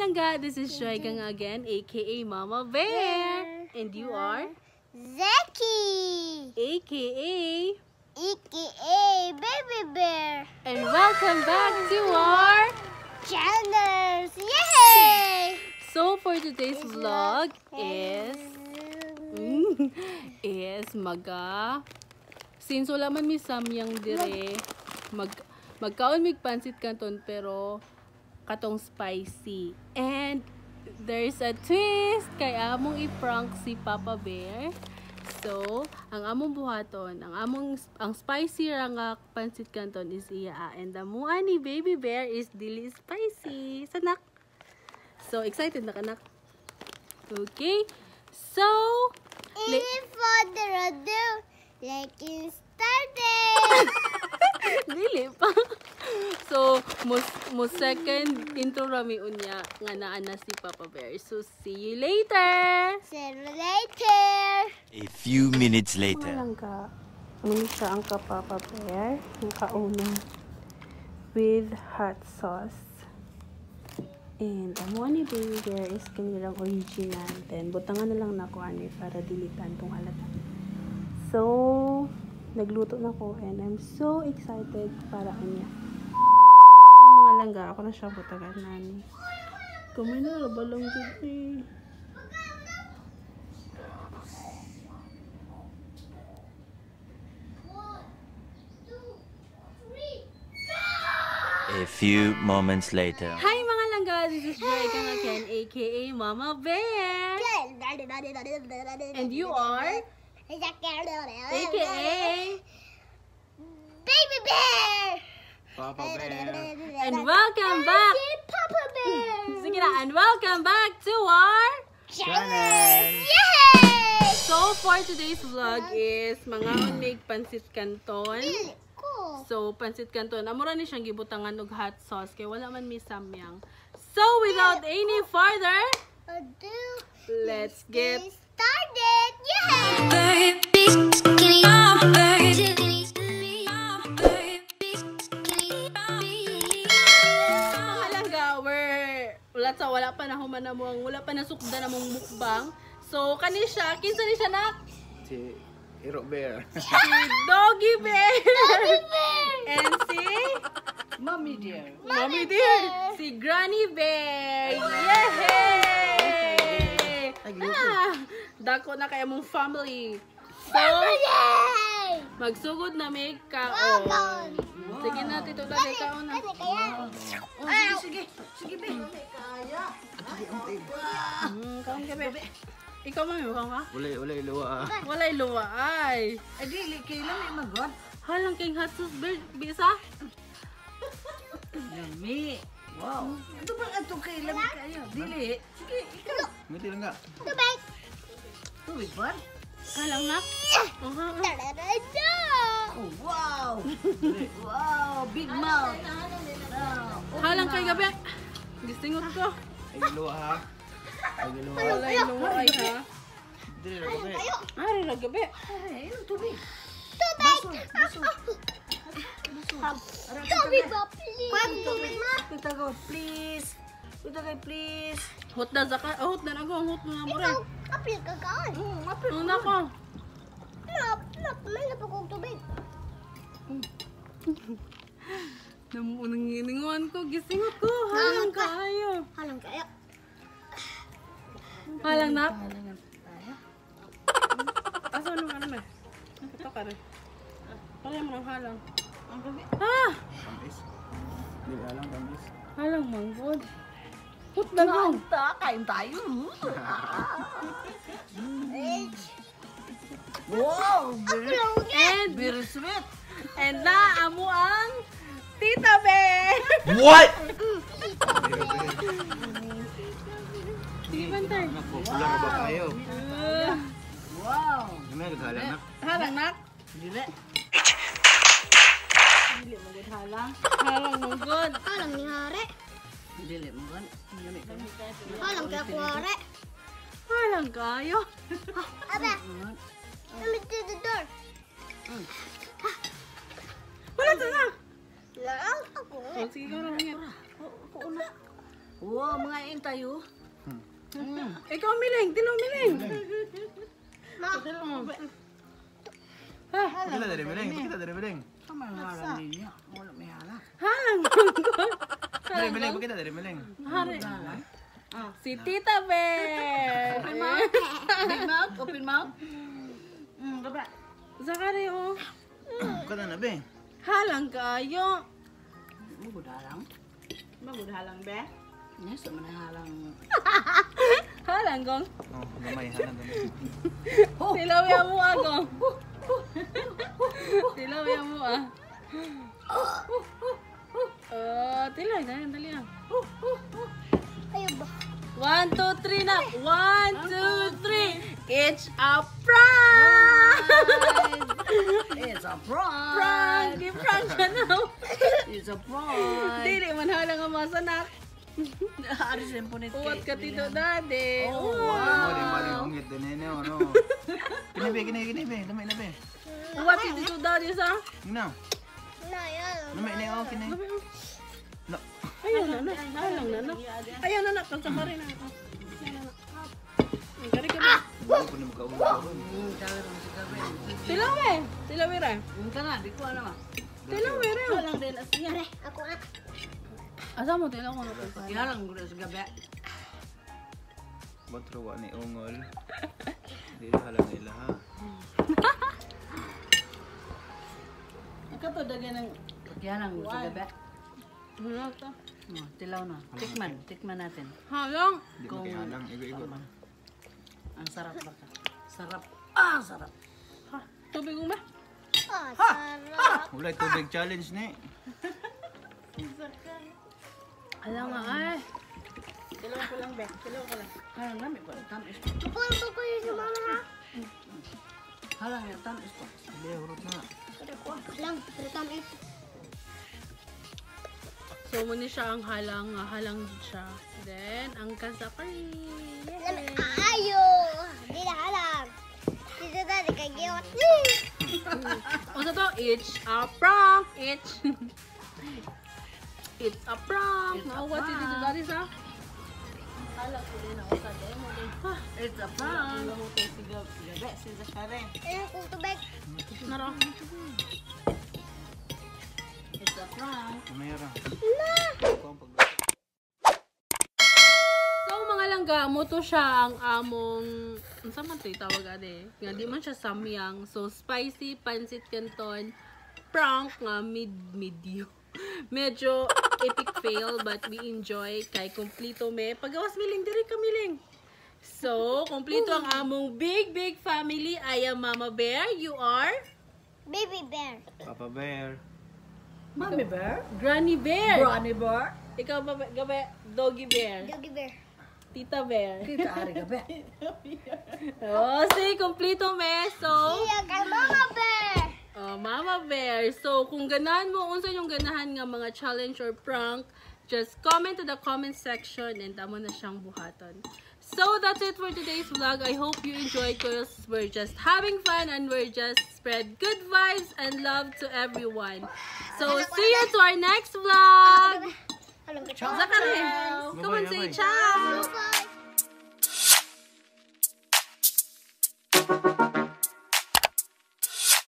langga, this is Joy Gang again, aka Mama Bear. And you are? Zeki! Aka? Baby Bear! And welcome back to our channels! Yay! So for today's vlog is since wala man mi samyang dire magkaon mig pansit canton pero katong spicy, and there's a twist kay among i-prank si Papa Bear. So ang among buhaton, ang spicy ra nga pansit canton is iya, and the mua ni Baby Bear is dili spicy. Sanak. So excited na kanak. Okay. So any further ado, let's get started! Dili pa. So, mo second intro rami unya nga naa na si Papa Bear. So, see you later! See you later! A few minutes later. Walang ka. Ano siya ang ka Papa Bear? Ang kauna. With hot sauce. And ang mga ni Baby Bear is kanilang original. Then, butangan na lang na ko ani para dilitan tong halata. So, nagluto na ko and I'm so excited para kanya. Mga langga, ako na siya butagan nani. Kamay na, balong dito. A few moments later. Hi mga langga, this is Joy Gang again, aka Mama Bear. And you are? AKA Baby Bear! Papa Bear. and welcome back. Papa Bear! Sige na, and welcome back to our Channel! Yay! So for today's vlog is mga unig pansit canton. So pansit canton, amura ni siyang gibutangan og hot sauce kay wala man mi samyang. So without any further, let's get started! Yay! wala pa na human na mong, wala pa na sukda na mong mukbang. So kani siya, kinsa ni siya nak? Si Hero Bear. Si Doggy Bear. Baby Bear! And si Mommy dear. Mommy Dear. Si Granny Bear. Yay! Dako na kaya mong family. So, Yay! magsugod na may kaon. Sige na, Tito Daday, kaon na. Sige, Be. Kaon ka, Be. Ikaw, mami, kaon ka? Ulay luwa. Walay luwa, ay. Dili kay lang magod. Halang king hot sauce, bisa? Yummy. Wow. Ito ba ato kay lang kayo? Dili. Sige, ikaw. Ngiti lang nga. Tubig! Tubig ba? Halang nak? Oh, wow. Wow, big mouth. Halang kay gabi. Gistingot ko. Ay luwa ha. Ay luwa. Walay luwa, ay ha. Dili lang gabi. Ari na gabi. Ay, tubig. Baso! Tubig ba, please? Pwede tubig ma? Tutago, please. Tutago, please. Hot na zaka. Hot na ako. Hot na mo rin. Ikaw, apil ka kaan. Ano na ko? May napakong tubig. Nangininguan ko. Gisingot ko. Halang kaayo. Halang kaya. Halang nak? Asa ano ka naman? Ito ka rin. Kaya mo ng halang. Ah! Tamis. Dili lang tamis. Halang manggod. Hot na ko. Kain tayo. Wow, And, very sweet. and na amo ang Tita Bear. What? Sige, bantay. Popular ba kayo? Wow. May naghalang na. Halang nak? Dili. Dili mo gud halang. Halang manggod. Halang ni Hare. Dili mo gan. Halang kaya ko Hare. Halang kayo. Aba, kami to the door. Wala to na. Larang ako. Oh, sige ka lang yan. Wow. Wow, mga ing tayo. Ikaw miling, tilong miling. Kita dari Beleng, kita dari Beleng. Sama ang halang ninyo. Wala may halang. Halang. Dari Beleng, kita dari Beleng. Hari. Si Tita Bear. Open mouth. Big mouth. Open mouth. Gaba. Zakari oh. Kata na be. Halang kayo. Magudhalang. Magudhalang be. Yes, sama na halang. Halang gong. Oh, gamay halang gamay. Tilaw ya mo agong. Tilaw ya mo ah. Tilaw na dali lang. Ayo ba? 1, 2, 3 na. 1, 2, 3. It's a prank. It's a prank. Prank. Di-prank ka na. It's a prank. Dili man halang ang mga sanak. Aris yung punit Uwat ka tito dade. Oh, Oh, di mali ungit din ini ano. Kini be, lamay na be. Uwat si tito dade sa. Gina. Na, yan. Lamay ni oh kini. No. Ayun na, halang na. Ayun na, kasakari na. Ang kari ka ba? Ako na magkaulog. Tilaw eh. Tilaw eh rin. Ka na, di ko ano. Tilaw eh rin. Walang din asya. Ako na. Asa mo tilaw ko na po. Halang ko sa gabi. Batro wa ni ungol. Di halang nila ha. Ikaw to dagyan ng Halang ko sa gabi. Ano to? Tilaw na. Tikman natin. Halang. Di mo kay halang igo-igo. Ang sarap ba ka? Sarap. Sarap. Ha, tubig mo ba? Sarap. Ulay tubig challenge ni. Alam nga ay. Tilaw ko lang be. Tilaw ko lang. Halang namin ko. Tamis. Pupunta ko yun sa mama ha. Halang yung tamis ko. Hindi hurot na. Lang, rekam ito. So muna siya ang halang, halang siya. Then ang kasakay. Ayo. Di na alam. Dito dati kay Gewat. O sa to, it's a prank. It's a prank. It's a Nauwa si Tito prank. Daddy sa. Halang ko din ako sa demo din. It's a prank. Si gabi, si Zakare. Ayun kung tubig. Naro. It's a prank. Mayara. So mga langga, mo to siya ang among unsa man to tawag ade. Nga di man siya samyang. So spicy pancit canton prank nga medium. Medyo epic fail but we enjoy kay kumplito me. Pagawas miling diri kamiling. So, kumplito ang among big family. I am Mama Bear. You are Baby bear. Papa Bear. Mommy bear? Granny Bear. Granny bear? Ikaw ba gabi Doggy Bear. Doggy bear. Tita Bear. Kita ari gabi. Oh, say kumplito me. So, Iya kay mama bear. oh, Mama Bear. So, kung ganahan mo, unsa yung ganahan nga mga challenge or prank, just comment to the comment section and tamo na siyang buhaton. So, that's it for today's vlog. I hope you enjoyed because we're just having fun and we're just spread good vibes and love to everyone. So, see you to our next vlog. Alam ka. Zakari, come on, say ciao. Bye.